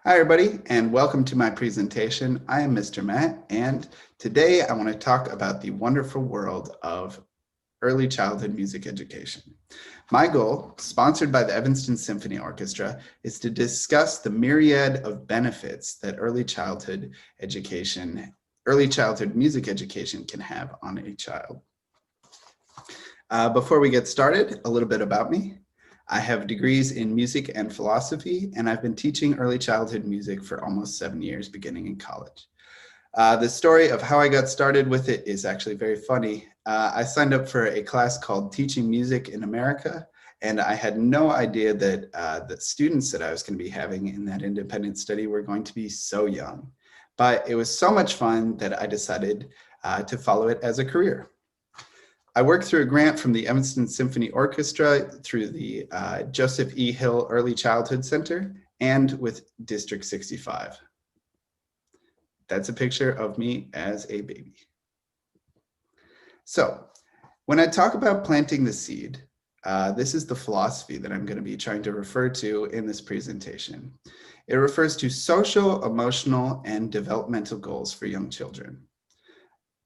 Hi, everybody, and welcome to my presentation. I am Mr. Matt, and today I want to talk about the wonderful world of early childhood music education. My goal, sponsored by the Evanston Symphony Orchestra, is to discuss the myriad of benefits that early childhood music education can have on a child. Before we get started, a little bit about me. I have degrees in music and philosophy, and I've been teaching early childhood music for almost 7 years, beginning in college. The story of how I got started with it is actually very funny. I signed up for a class called Teaching Music in America, and I had no idea that the students that I was going to be having in that independent study were going to be so young. But it was so much fun that I decided to follow it as a career. I worked through a grant from the Evanston Symphony Orchestra through the Joseph E. Hill Early Childhood Center and with District 65. That's a picture of me as a baby. So when I talk about planting the seed, this is the philosophy that I'm going to be trying to refer to in this presentation. It refers to social, emotional, and developmental goals for young children.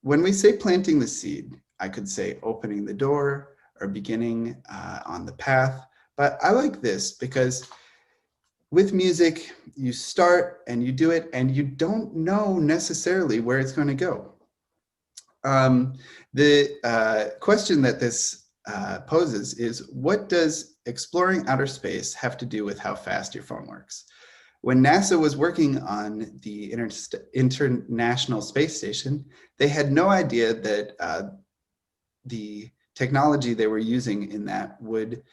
When we say planting the seed, I could say opening the door or beginning on the path, but I like this because with music, you start and you do it and you don't know necessarily where it's going to go. The question that this poses is, what does exploring outer space have to do with how fast your phone works? When NASA was working on the International Space Station, they had no idea that the technology they were using in that would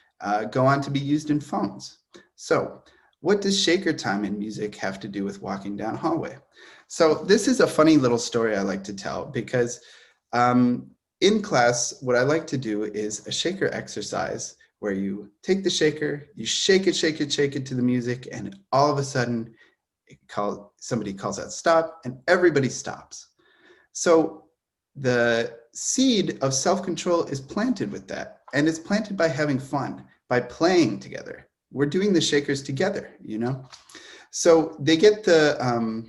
go on to be used in phones. So what does shaker time in music have to do with walking down a hallway? So this is a funny little story I like to tell because in class, what I like to do is a shaker exercise where you take the shaker, you shake it, shake it, shake it to the music, and all of a sudden somebody calls out stop and everybody stops. So the seed of self-control is planted with that, and it's planted by having fun, by playing together. We're doing the shakers together, you know? So they get the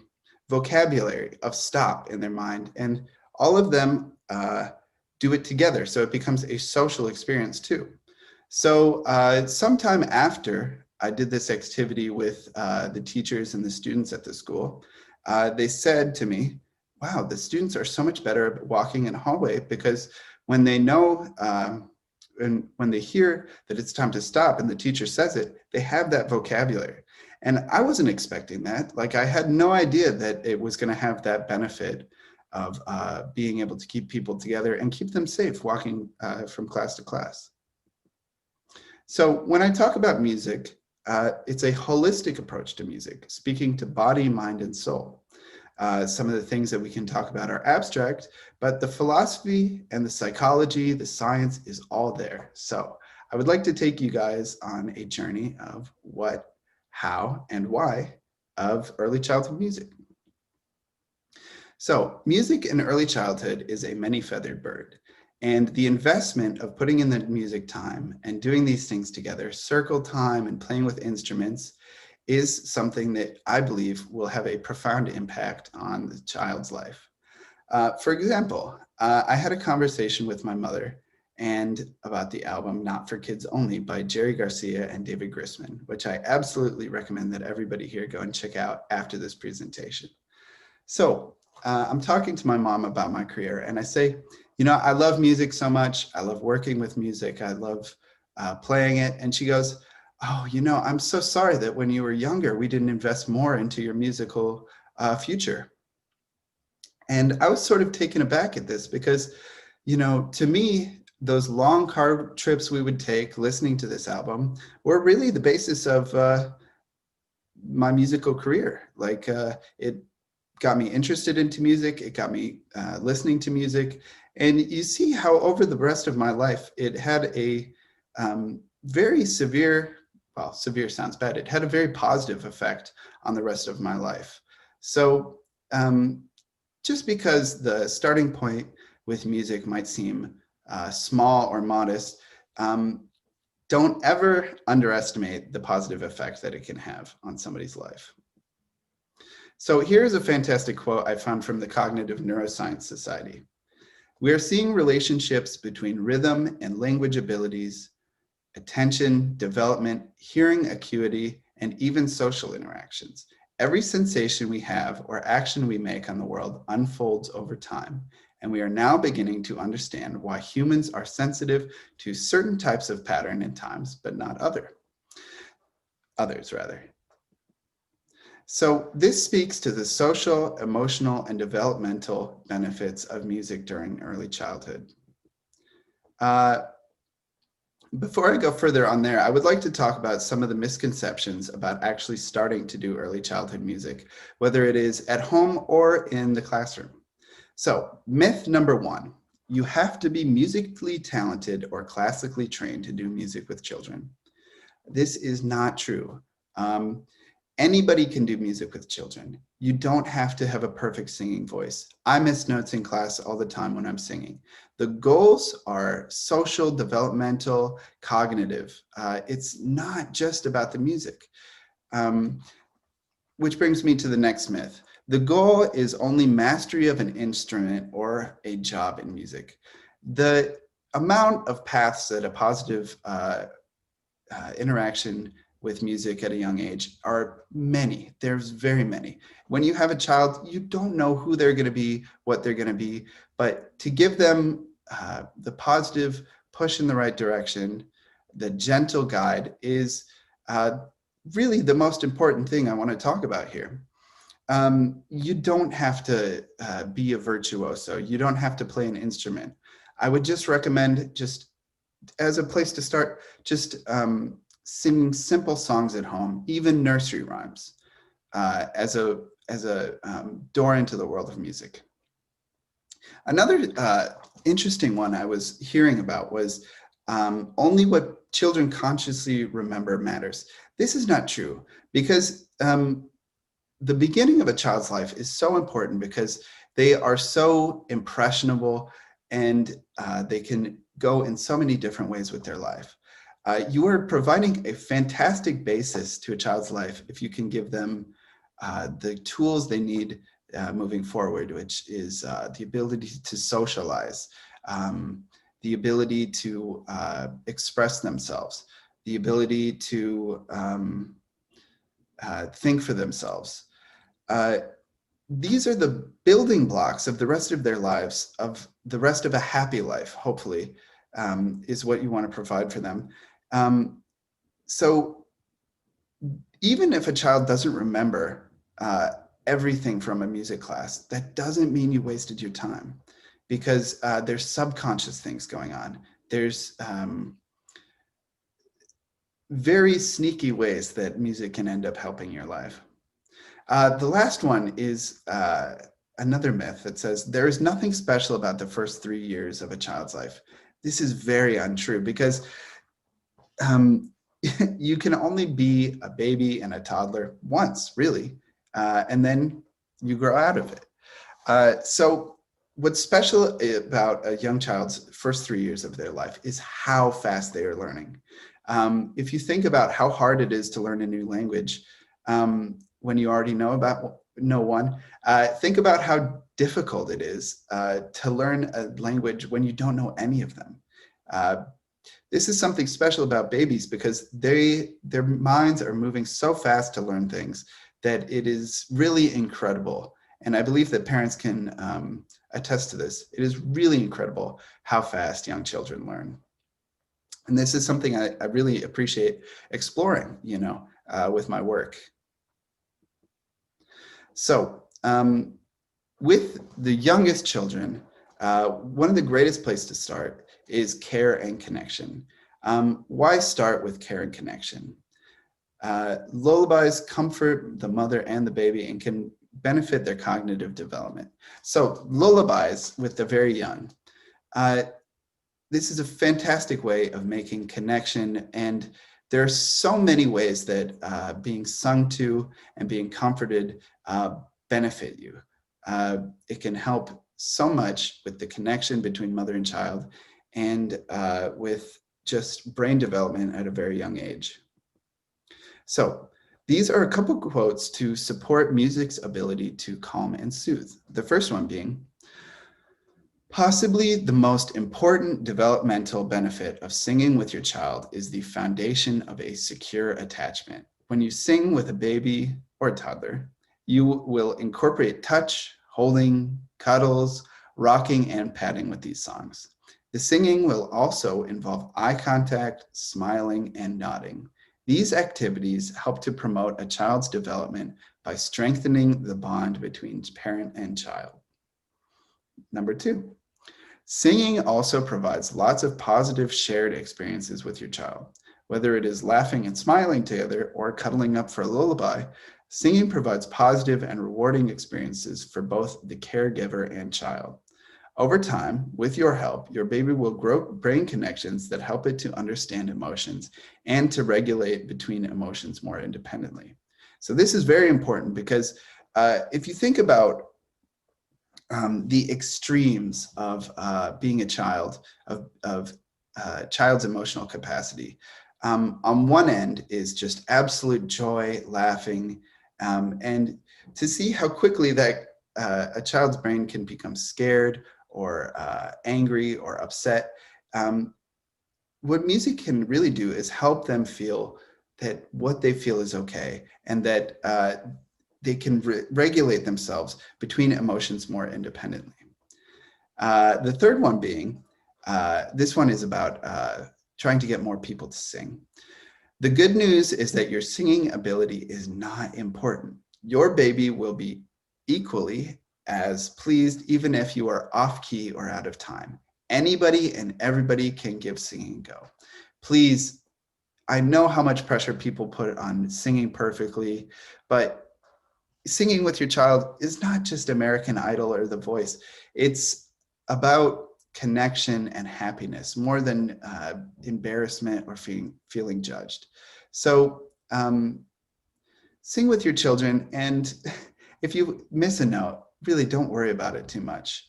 vocabulary of stop in their mind, and all of them do it together, so it becomes a social experience too. So sometime after I did this activity with the teachers and the students at the school, they said to me, wow, the students are so much better at walking in a hallway because when they know and when they hear that it's time to stop and the teacher says it, they have that vocabulary. And I wasn't expecting that. Like, I had no idea that it was going to have that benefit of being able to keep people together and keep them safe walking from class to class. So when I talk about music, it's a holistic approach to music, speaking to body, mind, and soul. Some of the things that we can talk about are abstract, but the philosophy and the psychology, the science is all there. So I would like to take you guys on a journey of what, how, and why of early childhood music. So music in early childhood is a many-feathered bird. And the investment of putting in the music time and doing these things together, circle time and playing with instruments, is something that I believe will have a profound impact on the child's life. For example, I had a conversation with my mother and about the album Not for Kids Only by Jerry Garcia and David Grisman, which I absolutely recommend that everybody here go and check out after this presentation. So I'm talking to my mom about my career and I say, you know, I love music so much. I love working with music. I love playing it. And she goes, oh, you know, I'm so sorry that when you were younger, we didn't invest more into your musical future. And I was sort of taken aback at this because, you know, to me, those long car trips we would take listening to this album were really the basis of my musical career. Like it got me interested into music. It got me listening to music. And you see how over the rest of my life, it had a very severe, well, severe sounds bad. It had a very positive effect on the rest of my life. So just because the starting point with music might seem small or modest, don't ever underestimate the positive effect that it can have on somebody's life. So here's a fantastic quote I found from the Cognitive Neuroscience Society. We are seeing relationships between rhythm and language abilities, attention, development, hearing acuity, and even social interactions. Every sensation we have or action we make on the world unfolds over time, and we are now beginning to understand why humans are sensitive to certain types of pattern and times, but not others. So this speaks to the social, emotional, and developmental benefits of music during early childhood. Before I go further on there, I would like to talk about some of the misconceptions about actually starting to do early childhood music, whether it is at home or in the classroom. So myth number one, you have to be musically talented or classically trained to do music with children. This is not true. Anybody can do music with children. You don't have to have a perfect singing voice. I miss notes in class all the time when I'm singing. The goals are social, developmental, cognitive. It's not just about the music. Which brings me to the next myth. The goal is only mastery of an instrument or a job in music. The amount of paths that a positive interaction with music at a young age are many. There's very many. When you have a child, you don't know who they're going to be, what they're going to be, but to give them the positive push in the right direction, the gentle guide is really the most important thing I want to talk about here. You don't have to be a virtuoso. You don't have to play an instrument. I would just recommend, just as a place to start, just singing simple songs at home, even nursery rhymes, as a door into the world of music. Another interesting one I was hearing about was only what children consciously remember matters. This is not true, because the beginning of a child's life is so important because they are so impressionable, and they can go in so many different ways with their life. You are providing a fantastic basis to a child's life if you can give them the tools they need moving forward, which is the ability to socialize, the ability to express themselves, the ability to think for themselves. These are the building blocks of the rest of their lives, of the rest of a happy life, hopefully, is what you want to provide for them. So even if a child doesn't remember everything from a music class, that doesn't mean you wasted your time, because there's subconscious things going on. There's very sneaky ways that music can end up helping your life. The last one is another myth that says there is nothing special about the first 3 years of a child's life. This is very untrue, because you can only be a baby and a toddler once, really, and then you grow out of it. So what's special about a young child's first 3 years of their life is how fast they are learning. If you think about how hard it is to learn a new language, when you already know one, think about how difficult it is to learn a language when you don't know any of them. This is something special about babies, because their minds are moving so fast to learn things that it is really incredible. And I believe that parents can attest to this. It is really incredible how fast young children learn. And this is something I really appreciate exploring, with my work. So with the youngest children, one of the greatest places to start is care and connection. Why start with care and connection? Lullabies comfort the mother and the baby and can benefit their cognitive development. So lullabies with the very young. This is a fantastic way of making connection, and there are so many ways that being sung to and being comforted benefit you. It can help so much with the connection between mother and child, and with just brain development at a very young age. So These are a couple quotes to support music's ability to calm and soothe. The first one being, possibly the most important developmental benefit of singing with your child is the foundation of a secure attachment. When you sing with a baby or toddler, you will incorporate touch, holding, cuddles, rocking, and patting with these songs. The singing will also involve eye contact, smiling, and nodding. These activities help to promote a child's development by strengthening the bond between parent and child. Number 2, singing also provides lots of positive shared experiences with your child. Whether it is laughing and smiling together or cuddling up for a lullaby, singing provides positive and rewarding experiences for both the caregiver and child. Over time, with your help, your baby will grow brain connections that help it to understand emotions and to regulate between emotions more independently. So this is very important because if you think about the extremes of being a child, of child's emotional capacity, on one end is just absolute joy, laughing, and to see how quickly that a child's brain can become scared or angry or upset. What music can really do is help them feel that what they feel is okay, and that they can regulate themselves between emotions more independently. The third one being, this one is about trying to get more people to sing. The good news is that your singing ability is not important. Your baby will be equally as pleased even if you are off key or out of time. Anybody and everybody can give singing a go. Please, I know how much pressure people put on singing perfectly, but singing with your child is not just American Idol or The Voice. It's about connection and happiness more than embarrassment or feeling judged. So sing with your children, and if you miss a note, really don't worry about it too much.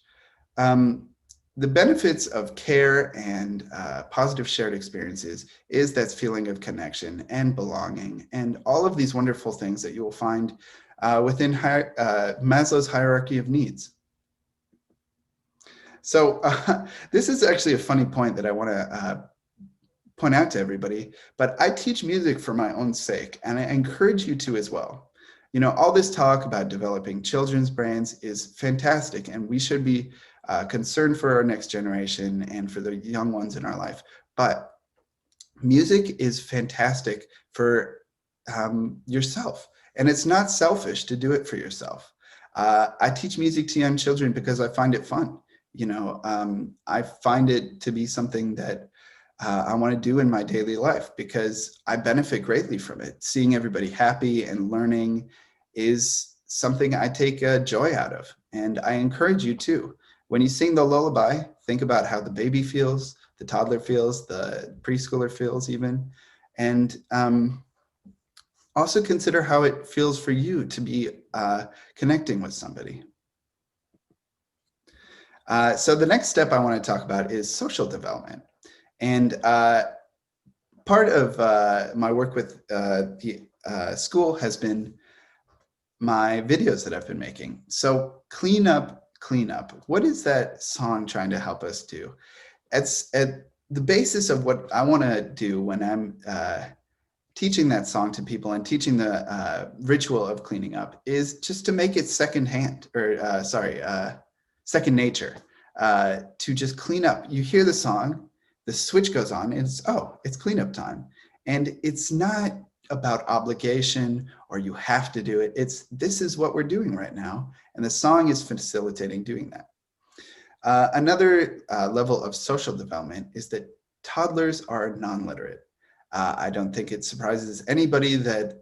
The benefits of care and positive shared experiences is that feeling of connection and belonging, and all of these wonderful things that you will find within Maslow's hierarchy of needs. So this is actually a funny point that I want to point out to everybody, but I teach music for my own sake, and I encourage you to as well. You know, all this talk about developing children's brains is fantastic, and we should be concerned for our next generation and for the young ones in our life. But music is fantastic for yourself, and it's not selfish to do it for yourself. I teach music to young children because I find it fun. You know, I find it to be something that I want to do in my daily life because I benefit greatly from it. Seeing everybody happy and learning is something I take joy out of. And I encourage you to. When you sing the lullaby, think about how the baby feels, the toddler feels, the preschooler feels even. And also consider how it feels for you to be connecting with somebody. So the next step I want to talk about is social development. And part of my work with the school has been my videos that I've been making. So clean up. What is that song trying to help us do? It's at the basis of what I want to do when I'm teaching that song to people and teaching the ritual of cleaning up is just to make it second nature, to just clean up. You hear the song, the switch goes on, and it's cleanup time. And it's not about obligation or you have to do it. This is what we're doing right now. And the song is facilitating doing that. Another level of social development is that toddlers are non-literate. I don't think it surprises anybody that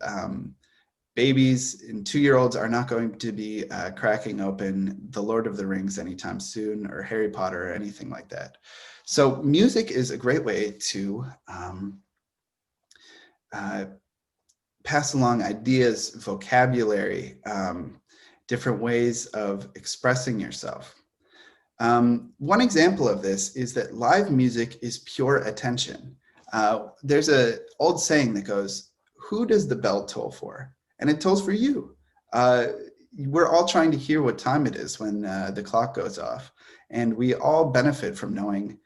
babies and 2-year-olds are not going to be cracking open The Lord of the Rings anytime soon, or Harry Potter, or anything like that. So music is a great way to pass along ideas, vocabulary, different ways of expressing yourself. One example of this is that live music is pure attention. There's an old saying that goes, who does the bell toll for? And it tolls for you. We're all trying to hear what time it is when the clock goes off. And we all benefit from knowing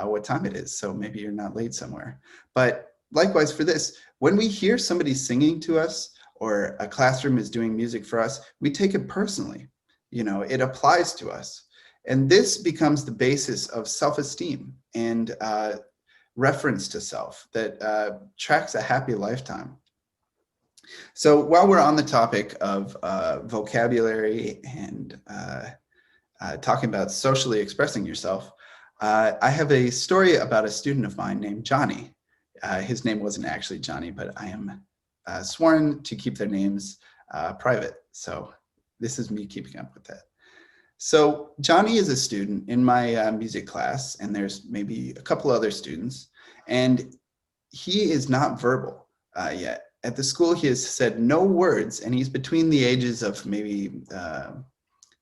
what time it is. So maybe you're not late somewhere. But likewise for this, when we hear somebody singing to us or a classroom is doing music for us, we take it personally. You know, it applies to us. And this becomes the basis of self-esteem and reference to self that tracks a happy lifetime. So while we're on the topic of vocabulary and talking about socially expressing yourself, I have a story about a student of mine named Johnny. His name wasn't actually Johnny, but I am sworn to keep their names private. So this is me keeping up with that. So Johnny is a student in my music class, and there's maybe a couple other students, and he is not verbal yet. At the school, he has said no words, and he's between the ages of maybe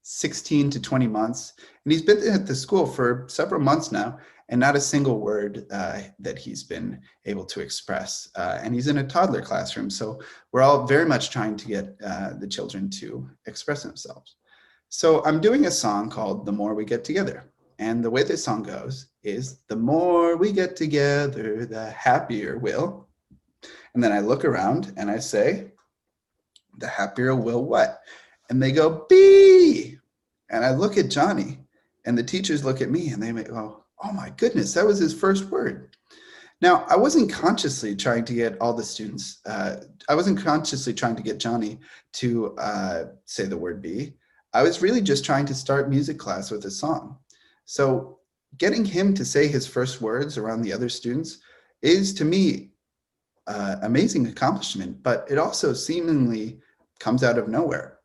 16 to 20 months. And he's been at the school for several months now, and not a single word that he's been able to express. And he's in a toddler classroom, so we're all very much trying to get the children to express themselves. So I'm doing a song called The More We Get Together. And the way this song goes is, the more we get together, the happier we'll. And then I look around and I say, the happier we'll what? And they go, be. And I look at Johnny, and the teachers look at me and they go, oh my goodness, that was his first word. Now, I wasn't consciously trying to get all the students, I wasn't consciously trying to get Johnny to say the word be. I was really just trying to start music class with a song. So getting him to say his first words around the other students is, to me, amazing accomplishment, but it also seemingly comes out of nowhere.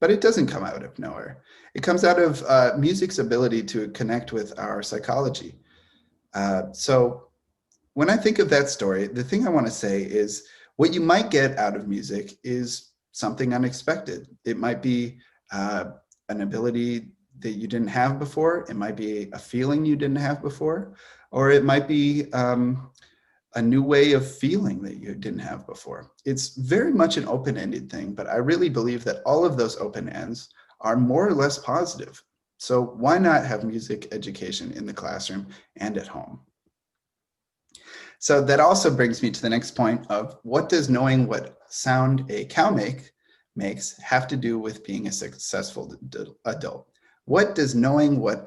But it doesn't come out of nowhere. It comes out of music's ability to connect with our psychology. So when I think of that story, the thing I want to say is, what you might get out of music is something unexpected. It might be an ability that you didn't have before. It might be a feeling you didn't have before, or it might be a new way of feeling that you didn't have before. It's very much an open-ended thing, but I really believe that all of those open ends are more or less positive. So why not have music education in the classroom and at home? So that also brings me to the next point of, what does knowing what sound a cow makes have to do with being a successful adult? What does knowing what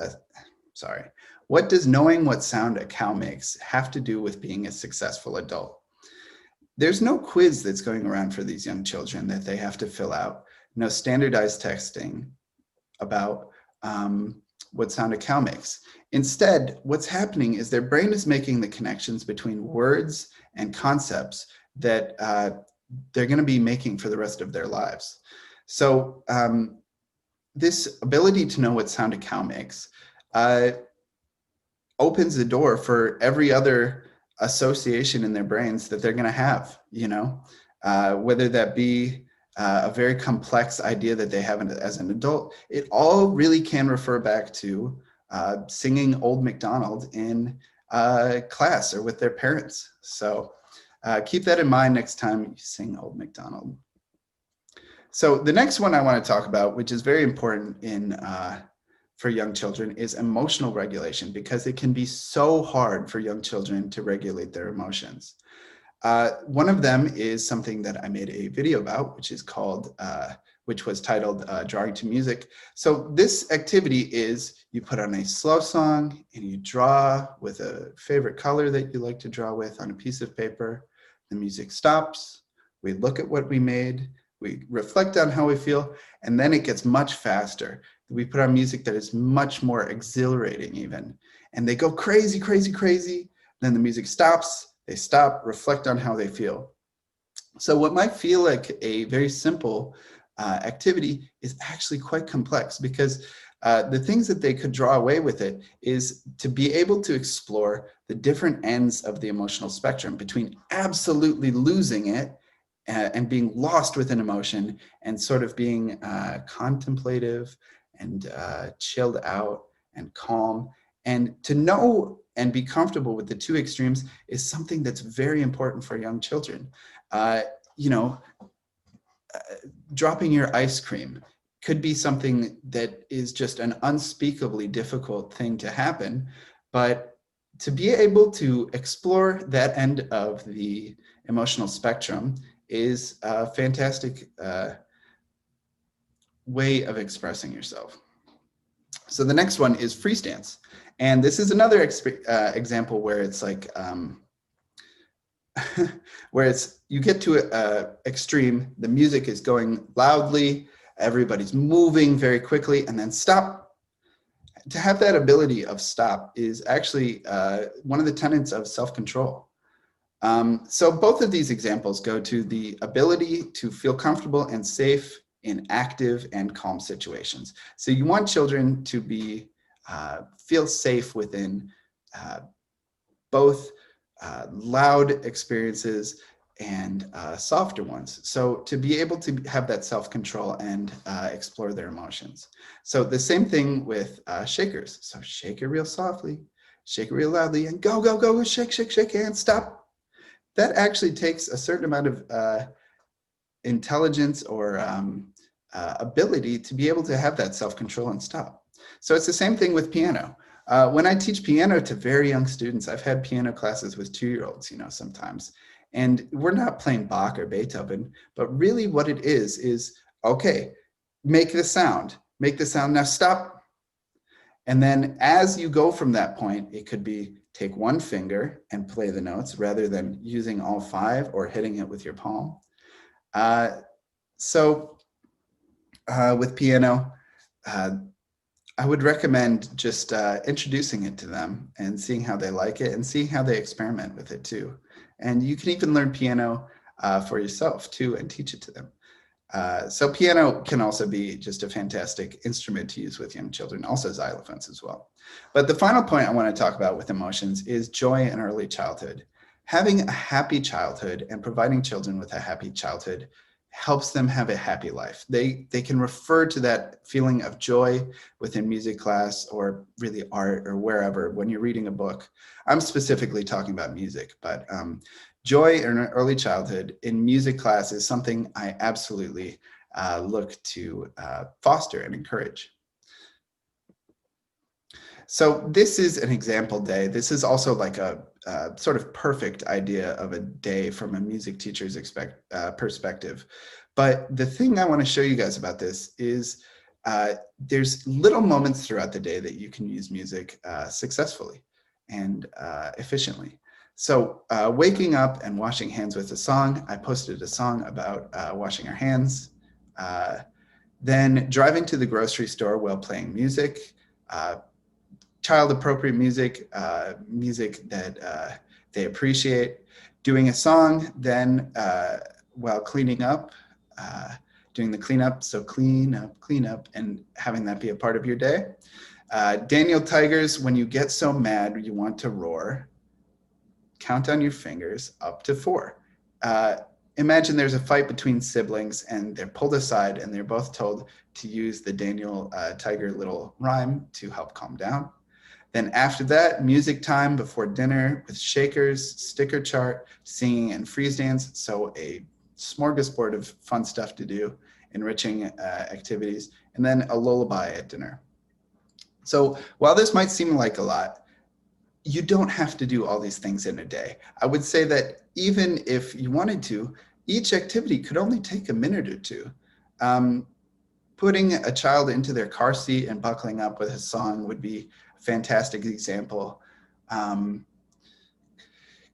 sound a cow makes have to do with being a successful adult? There's no quiz that's going around for these young children that they have to fill out, no standardized testing about what sound a cow makes. Instead, what's happening is their brain is making the connections between words and concepts that they're going to be making for the rest of their lives. So this ability to know what sound a cow makes opens the door for every other association in their brains that they're going to have, you know, whether that be a very complex idea that they have as an adult. It all really can refer back to singing Old MacDonald in class or with their parents. So keep that in mind next time you sing Old MacDonald. So the next one I want to talk about, which is very important for young children, is emotional regulation, because it can be so hard for young children to regulate their emotions. One of them is something that I made a video about, which was titled Drawing to Music. So this activity is, you put on a slow song and you draw with a favorite color that you like to draw with on a piece of paper. The music stops, we look at what we made, we reflect on how we feel, and then it gets much faster. We put on music that is much more exhilarating even. And they go crazy, crazy, crazy. Then the music stops, they stop, reflect on how they feel. So what might feel like a very simple activity is actually quite complex, because the things that they could draw away with it is to be able to explore the different ends of the emotional spectrum, between absolutely losing it and being lost within emotion, and sort of being contemplative and chilled out and calm. And to know and be comfortable with the two extremes is something that's very important for young children. you know, dropping your ice cream could be something that is just an unspeakably difficult thing to happen, but to be able to explore that end of the emotional spectrum is a fantastic way of expressing yourself. So the next one is free stance. And this is another example where it's like, where it's, you get to a extreme, the music is going loudly, everybody's moving very quickly, and then stop. To have that ability of stop is actually one of the tenets of self-control. So both of these examples go to the ability to feel comfortable and safe in active and calm situations. So you want children to be feel safe within both loud experiences and softer ones. So to be able to have that self-control and explore their emotions. So the same thing with shakers. So shake it real softly, shake it real loudly, and go, go, go, shake, shake, shake, and stop. That actually takes a certain amount of intelligence or ability to be able to have that self-control and stop. So it's the same thing with piano. When I teach piano to very young students, I've had piano classes with 2-year-olds, you know, sometimes, and we're not playing Bach or Beethoven, but really what it is, okay, make the sound, now stop. And then as you go from that point, it could be take one finger and play the notes rather than using all 5 or hitting it with your palm. With piano, I would recommend just introducing it to them and seeing how they like it and seeing how they experiment with it too. And you can even learn piano for yourself too and teach it to them. So piano can also be just a fantastic instrument to use with young children, also xylophones as well. But the final point I want to talk about with emotions is joy in early childhood. Having a happy childhood and providing children with a happy childhood helps them have a happy life. They can refer to that feeling of joy within music class or really art or wherever when you're reading a book. I'm specifically talking about music, but joy in early childhood in music class is something I absolutely look to foster and encourage. So this is an example day. This is also like a sort of perfect idea of a day from a music teacher's perspective. But the thing I want to show you guys about this is there's little moments throughout the day that you can use music successfully and efficiently. So waking up and washing hands with a song. I posted a song about washing our hands. Then driving to the grocery store while playing music. Child-appropriate music, music that they appreciate, doing a song, then while cleaning up, doing the cleanup, so clean up, and having that be a part of your day. Daniel Tiger's, when you get so mad you want to roar, count on your fingers up to 4. Imagine there's a fight between siblings and they're pulled aside and they're both told to use the Daniel Tiger little rhyme to help calm down. Then after that, music time before dinner with shakers, sticker chart, singing, and freeze dance. So a smorgasbord of fun stuff to do, enriching activities, and then a lullaby at dinner. So while this might seem like a lot, you don't have to do all these things in a day. I would say that even if you wanted to, each activity could only take a minute or 2. Putting a child into their car seat and buckling up with a song would be a fantastic example.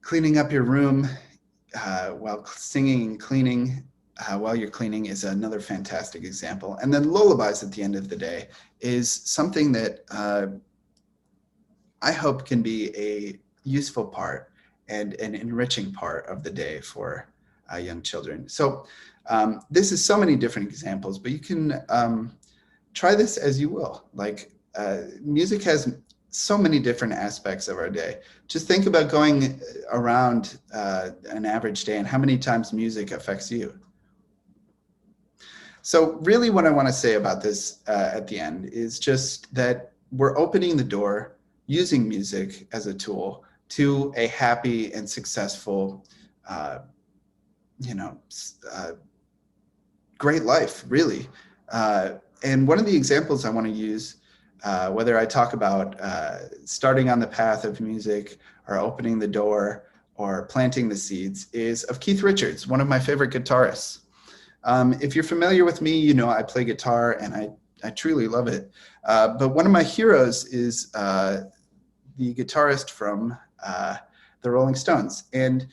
Cleaning up your room while singing and cleaning while you're cleaning is another fantastic example. And then lullabies at the end of the day is something that I hope can be a useful part and an enriching part of the day for young children. So this is so many different examples, but you can try this as you will. Like music has so many different aspects of our day. Just think about going around an average day and how many times music affects you. So really what I want to say about this at the end is just that we're opening the door using music as a tool to a happy and successful you know, great life, really. And one of the examples I want to use, whether I talk about starting on the path of music or opening the door or planting the seeds, is of Keith Richards, one of my favorite guitarists. If you're familiar with me, you know I play guitar and I truly love it. But one of my heroes is the guitarist from the Rolling Stones. And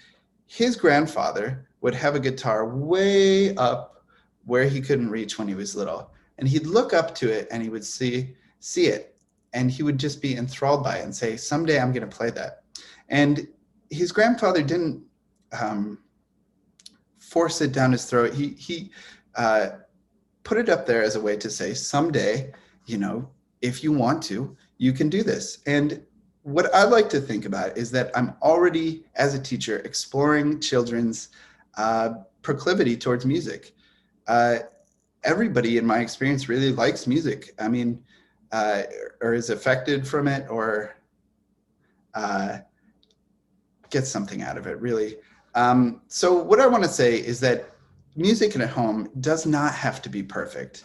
his grandfather would have a guitar way up where he couldn't reach when he was little. And he'd look up to it and he would see it. And he would just be enthralled by it and say, someday I'm going to play that. And his grandfather didn't force it down his throat. He put it up there as a way to say, someday, you know, if you want to, you can do this. And what I like to think about is that I'm already, as a teacher, exploring children's proclivity towards music. Everybody in my experience really likes music. I mean, or is affected from it, or gets something out of it, really. So what I want to say is that music at home does not have to be perfect.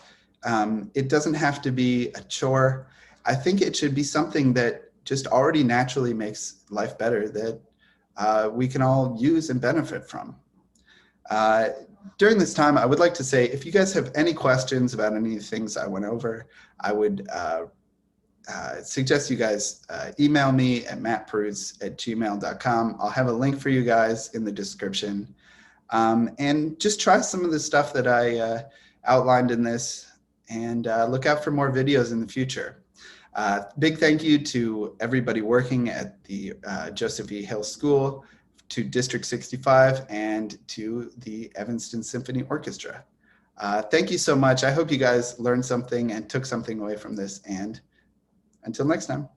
It doesn't have to be a chore. I think it should be something that just already naturally makes life better, that we can all use and benefit from. During this time, I would like to say, if you guys have any questions about any of the things I went over, I would suggest you guys email me at mattperuz@gmail.com. I'll have a link for you guys in the description. And just try some of the stuff that I outlined in this, and look out for more videos in the future. Big thank you to everybody working at the Joseph E. Hill School, to District 65, and to the Evanston Symphony Orchestra. Thank you so much. I hope you guys learned something and took something away from this, and until next time.